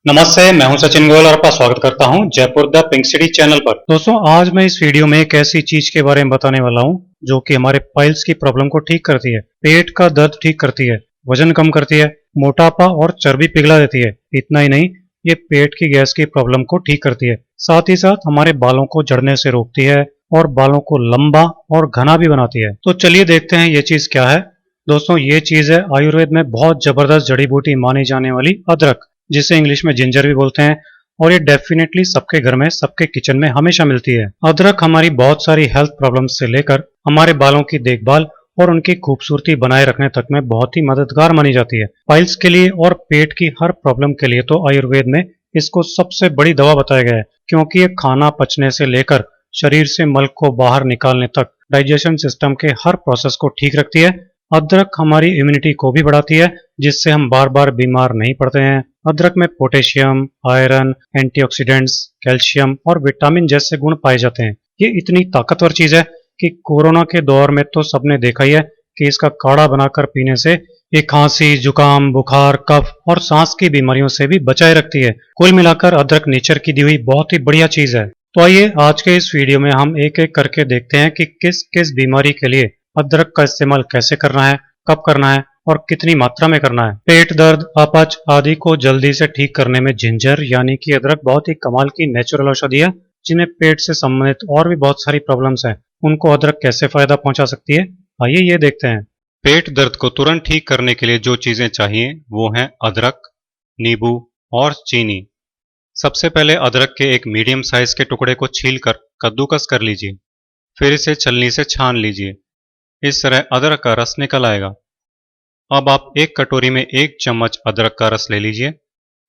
नमस्ते, मैं हूं सचिन गोयल और आपका स्वागत करता हूं Jaipur the pink city channel पर। दोस्तों, आज मैं इस वीडियो में एक ऐसी चीज के बारे में बताने वाला हूं जो कि हमारे पाइल्स की प्रॉब्लम को ठीक करती है, पेट का दर्द ठीक करती है, वजन कम करती है, मोटापा और चर्बी पिघला देती है। इतना ही नहीं, ये पेट की गैस की प्रॉब्लम को ठीक करती है। साथ ही साथ हमारे बालों को झड़ने से रोकती है और बालों को लंबा और घना भी बनाती है। तो चलिए देखते हैं ये चीज क्या है। दोस्तों, ये चीज है आयुर्वेद में बहुत जबरदस्त जड़ी बूटी मानी जाने वाली अदरक, जिसे इंग्लिश में जिंजर भी बोलते हैं। और ये डेफिनेटली सबके घर में, सबके किचन में हमेशा मिलती है। अदरक हमारी बहुत सारी हेल्थ प्रॉब्लम्स से लेकर हमारे बालों की देखभाल और उनकी खूबसूरती बनाए रखने तक में बहुत ही मददगार मानी जाती है। पाइल्स के लिए और पेट की हर प्रॉब्लम के लिए तो आयुर्वेद में इसको सबसे बड़ी दवा बताया गया है, क्योंकि ये खाना पचने से लेकर शरीर से मल को बाहर निकालने तक डाइजेशन सिस्टम के हर प्रोसेस को ठीक रखती है। अदरक हमारी इम्यूनिटी को भी बढ़ाती है, जिससे हम बार बार बीमार नहीं पड़ते हैं। अदरक में पोटेशियम, आयरन, एंटीऑक्सीडेंट्स, कैल्शियम और विटामिन जैसे गुण पाए जाते हैं। ये इतनी ताकतवर चीज है कि कोरोना के दौर में तो सबने देखा ही है कि इसका काढ़ा बनाकर पीने से ये खांसी, जुकाम, बुखार, कफ और सांस की बीमारियों से भी बचाए रखती है। कुल मिलाकर अदरक नेचर की दी हुई बहुत ही बढ़िया चीज है। तो आइए आज के इस वीडियो में हम एक एक करके देखते हैं कि किस किस बीमारी के लिए अदरक का इस्तेमाल कैसे करना है, कब करना है और कितनी मात्रा में करना है। पेट दर्द, अपच आदि को जल्दी से ठीक करने में जिंजर यानी कि अदरक बहुत ही कमाल की नेचुरल औषधि है। जिन्हें पेट से संबंधित और भी बहुत सारी प्रॉब्लम्स हैं, उनको अदरक कैसे फायदा पहुंचा सकती है, आइए ये देखते हैं। पेट दर्द को तुरंत ठीक करने के लिए जो चीजें चाहिए वो हैं अदरक, नींबू और चीनी। सबसे पहले अदरक के एक मीडियम साइज के टुकड़े को छीलकर कद्दूकस कर लीजिए। फिर इसे छलनी से छान लीजिए। इस तरह अदरक का रस निकल आएगा। अब आप एक कटोरी में 1 चम्मच अदरक का रस ले लीजिए।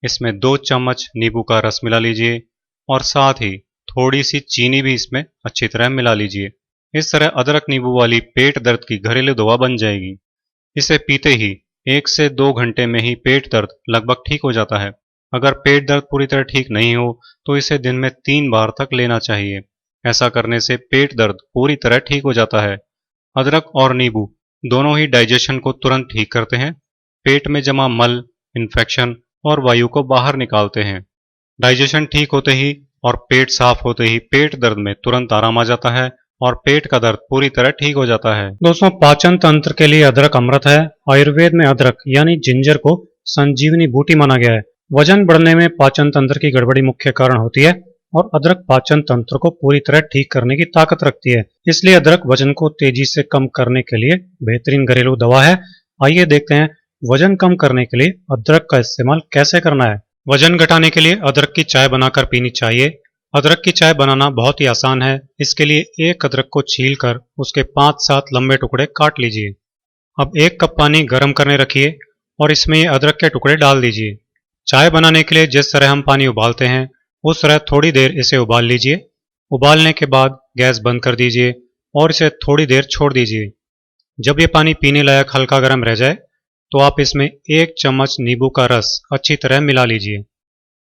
इसमें 2 चम्मच नींबू का रस मिला लीजिए और साथ ही थोड़ी सी चीनी भी इसमें अच्छी तरह मिला लीजिए। इस तरह अदरक नींबू वाली पेट दर्द की घरेलू दवा बन जाएगी। इसे पीते ही 1 से 2 घंटे में ही पेट दर्द लगभग ठीक हो जाता है। अगर पेट दर्द पूरी तरह ठीक नहीं हो तो इसे दिन में 3 बार तक लेना चाहिए। ऐसा करने से पेट दर्द पूरी तरह ठीक हो जाता है। अदरक और नींबू दोनों ही डाइजेशन को तुरंत ठीक करते हैं। पेट में जमा मल, इन्फेक्शन और वायु को बाहर निकालते हैं। डाइजेशन ठीक होते ही और पेट साफ होते ही पेट दर्द में तुरंत आराम आ जाता है और पेट का दर्द पूरी तरह ठीक हो जाता है। दोस्तों, पाचन तंत्र के लिए अदरक अमृत है। आयुर्वेद में अदरक यानी जिंजर को संजीवनी बूटी माना गया है। वजन बढ़ने में पाचन तंत्र की गड़बड़ी मुख्य कारण होती है और अदरक पाचन तंत्र को पूरी तरह ठीक करने की ताकत रखती है। इसलिए अदरक वजन को तेजी से कम करने के लिए बेहतरीन घरेलू दवा है। आइए देखते हैं वजन कम करने के लिए अदरक का इस्तेमाल कैसे करना है। वजन घटाने के लिए अदरक की चाय बनाकर पीनी चाहिए। अदरक की चाय बनाना बहुत ही आसान है। इसके लिए एक अदरक को छीलकर उसके 5-7 लंबे टुकड़े काट लीजिए। अब 1 कप पानी गर्म करने रखिए और इसमें ये अदरक के टुकड़े डाल दीजिए। चाय बनाने के लिए जिस तरह हम पानी उबालते हैं उस तरह थोड़ी देर इसे उबाल लीजिए। उबालने के बाद गैस बंद कर दीजिए और इसे थोड़ी देर छोड़ दीजिए। जब ये पानी पीने लायक हल्का गर्म रह जाए तो आप इसमें 1 चम्मच नींबू का रस अच्छी तरह मिला लीजिए।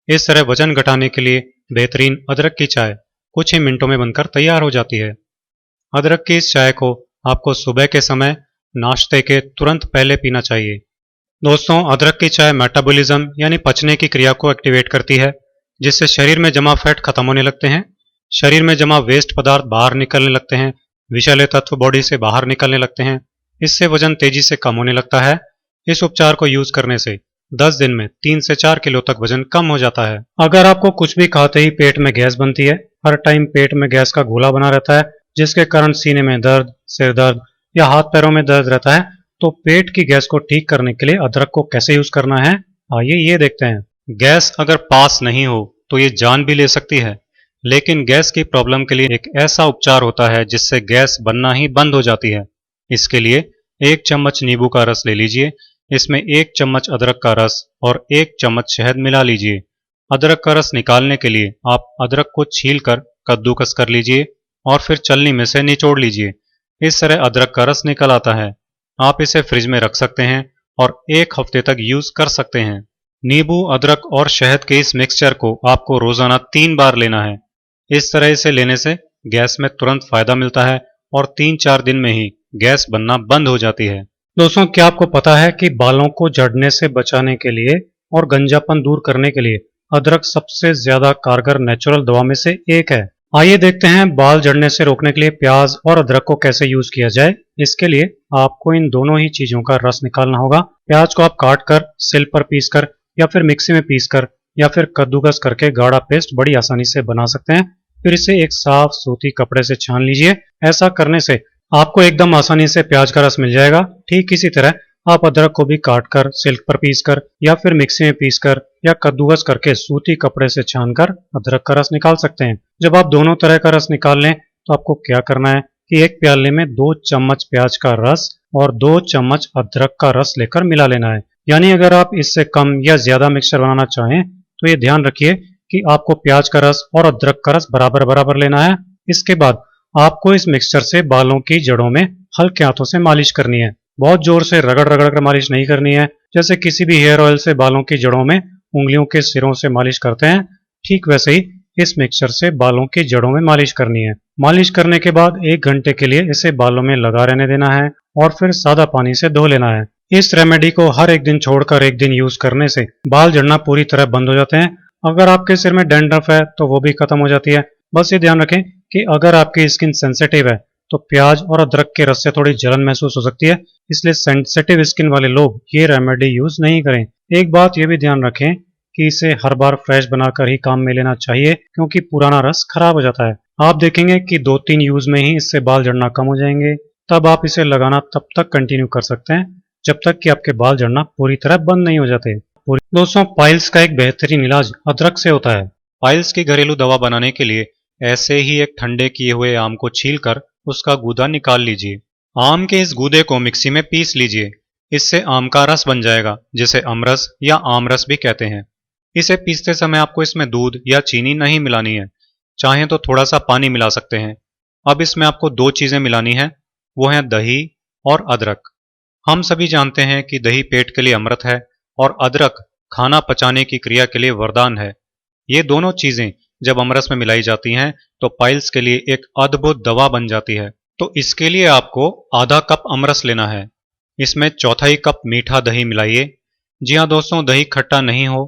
इस तरह वजन घटाने के लिए बेहतरीन अदरक की चाय कुछ ही मिनटों में बनकर तैयार हो जाती है। अदरक की इस चाय को आपको सुबह के समय नाश्ते के तुरंत पहले पीना चाहिए। दोस्तों, अदरक की चाय मेटाबॉलिज्म यानी पचने की क्रिया को एक्टिवेट करती है, जिससे शरीर में जमा फैट खत्म होने लगते हैं। शरीर में जमा वेस्ट पदार्थ बाहर निकलने लगते हैं। विषैले तत्व बॉडी से बाहर निकलने लगते हैं। इससे वजन तेजी से कम होने लगता है। इस उपचार को यूज करने से 10 दिन में 3 से 4 किलो तक वजन कम हो जाता है। अगर आपको कुछ भी खाते ही पेट में गैस बनती है, हर टाइम पेट में गैस का गोला बना रहता है, जिसके कारण सीने में दर्द, सिर दर्द या हाथ पैरों में दर्द रहता है, तो पेट की गैस को ठीक करने के लिए अदरक को कैसे यूज करना है, आइए ये देखते हैं। गैस अगर पास नहीं हो तो ये जान भी ले सकती है, लेकिन गैस की प्रॉब्लम के लिए एक ऐसा उपचार होता है जिससे गैस बनना ही बंद हो जाती है। इसके लिए 1 चम्मच नींबू का रस ले लीजिए। इसमें 1 चम्मच अदरक का रस और 1 चम्मच शहद मिला लीजिए। अदरक का रस निकालने के लिए आप अदरक को छीलकर कद्दूकस कर लीजिए और फिर छलनी में से निचोड़ लीजिए। इस तरह अदरक का रस निकल आता है। आप इसे फ्रिज में रख सकते हैं और 1 हफ्ते तक यूज कर सकते हैं। नींबू, अदरक और शहद के इस मिक्सचर को आपको रोजाना 3 बार लेना है। इस तरह इसे लेने से गैस में तुरंत फायदा मिलता है और 3-4 दिन में ही गैस बनना बंद हो जाती है। दोस्तों, क्या आपको पता है कि बालों को झड़ने से बचाने के लिए और गंजापन दूर करने के लिए अदरक सबसे ज्यादा कारगर नेचुरल दवा में से एक है। आइए देखते हैं बाल झड़ने से रोकने के लिए प्याज और अदरक को कैसे यूज किया जाए। इसके लिए आपको इन दोनों ही चीजों का रस निकालना होगा। प्याज को आप काट कर, सिल पर पीस कर या फिर मिक्सी में पीस कर या फिर कद्दूकस करके गाढ़ा पेस्ट बड़ी आसानी से बना सकते हैं। फिर इसे एक साफ सूती कपड़े से छान लीजिए। ऐसा करने से आपको एकदम आसानी से प्याज का रस मिल जाएगा। ठीक इसी तरह आप अदरक को भी काट कर, सिल्क पर पीस कर या फिर मिक्सी में पीस कर या कद्दूकस करके सूती कपड़े से छानकर अदरक का रस निकाल सकते हैं। जब आप दोनों तरह का रस निकाल लें तो आपको क्या करना है कि एक प्याले में 2 चम्मच प्याज का रस और 2 चम्मच अदरक का रस लेकर मिला लेना है। यानी अगर आप इससे कम या ज्यादा मिक्सचर बनाना चाहें तो ये ध्यान रखिए कि आपको प्याज का रस और अदरक का रस बराबर बराबर लेना है। इसके बाद आपको इस मिक्सचर से बालों की जड़ों में हल्के हाथों से मालिश करनी है। बहुत जोर से रगड़ रगड़ कर मालिश नहीं करनी है। जैसे किसी भी हेयर ऑयल से बालों की जड़ों में उंगलियों के सिरों से मालिश करते हैं, ठीक वैसे ही इस मिक्सचर से बालों की जड़ों में मालिश करनी है। मालिश करने के बाद 1 घंटे के लिए इसे बालों में लगा रहने देना है और फिर सादा पानी से धो लेना है। इस रेमेडी को हर एक दिन छोड़कर एक दिन यूज करने से बाल झड़ना पूरी तरह बंद हो जाते हैं। अगर आपके सिर में डैंड्रफ है तो वो भी खत्म हो जाती है। बस ये ध्यान रखें कि अगर आपकी स्किन सेंसिटिव है तो प्याज और अदरक के रस से थोड़ी जलन महसूस हो सकती है, इसलिए सेंसिटिव स्किन वाले लोग ये रेमेडी यूज नहीं करें। एक बात ये भी ध्यान रखें कि इसे हर बार फ्रेश बनाकर ही काम में लेना चाहिए, क्योंकि पुराना रस खराब हो जाता है। आप देखेंगे कि 2-3 यूज में ही इससे बाल झड़ना कम हो जाएंगे। तब आप इसे लगाना तब तक कंटिन्यू कर सकते हैं जब तक कि आपके बाल झड़ना पूरी तरह बंद नहीं हो जाते। दोस्तों, पाइल्स का एक बेहतरीन इलाज अदरक से होता है। पाइल्स की घरेलू दवा बनाने के लिए ऐसे ही एक ठंडे किए हुए आम को छीलकर उसका गूदा निकाल लीजिए। आम के इस गूदे को मिक्सी में पीस लीजिए। इससे आम का रस बन जाएगा, जिसे अमरस या आमरस भी कहते हैं। इसे पीसते समय आपको इसमें दूध या चीनी नहीं मिलानी है, चाहें तो थोड़ा सा पानी मिला सकते हैं। अब इसमें आपको 2 चीजें मिलानी है, वो हैं दही और अदरक। हम सभी जानते हैं कि दही पेट के लिए अमृत है और अदरक खाना पचाने की क्रिया के लिए वरदान है। ये दोनों चीजें जब अमरस में मिलाई जाती हैं तो पाइल्स के लिए एक अद्भुत दवा बन जाती है। तो इसके लिए आपको आधा कप अमरस लेना है। इसमें 1/4 कप मीठा दही मिलाइए। जी हाँ दोस्तों, दही खट्टा नहीं हो,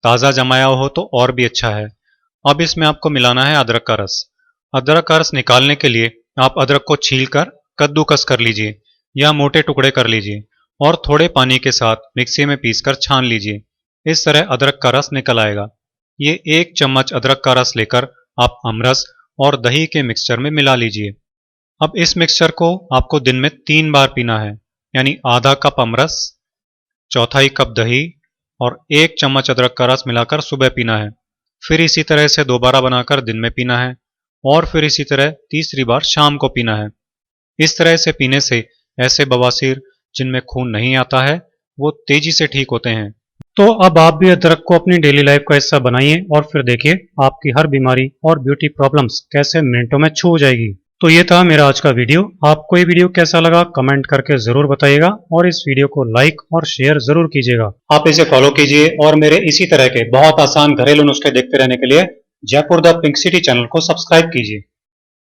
ताज़ा जमाया हो तो और भी अच्छा है। अब इसमें आपको मिलाना है अदरक का रस। अदरक का रस निकालने के लिए आप अदरक को छीलकर कद्दूकस कर लीजिए या मोटे टुकड़े कर लीजिए और थोड़े पानी के साथ मिक्सी में पीसकर छान लीजिए। इस तरह अदरक का रस निकल आएगा। ये 1 चम्मच अदरक का रस लेकर आप अमरस और दही के मिक्सचर में मिला लीजिए। अब इस मिक्सचर को आपको दिन में 3 बार पीना है, यानी आधा कप अमरस, 1/4 कप दही और 1 चम्मच अदरक का रस मिलाकर सुबह पीना है। फिर इसी तरह से दोबारा बनाकर दिन में पीना है और फिर इसी तरह तीसरी बार शाम को पीना है। इस तरह से पीने से ऐसे बवासीर जिनमें खून नहीं आता है वो तेजी से ठीक होते हैं। तो अब आप भी अदरक को अपनी डेली लाइफ का हिस्सा बनाइए और फिर देखिए आपकी हर बीमारी और ब्यूटी प्रॉब्लम्स कैसे मिनटों में छू जाएगी। तो ये था मेरा आज का वीडियो। आपको ये वीडियो कैसा लगा कमेंट करके जरूर बताइएगा और इस वीडियो को लाइक और शेयर जरूर कीजिएगा। आप इसे फॉलो कीजिए और मेरे इसी तरह के बहुत आसान घरेलू नुस्खे देखते रहने के लिए Jaipur the pink city channel को सब्सक्राइब कीजिए।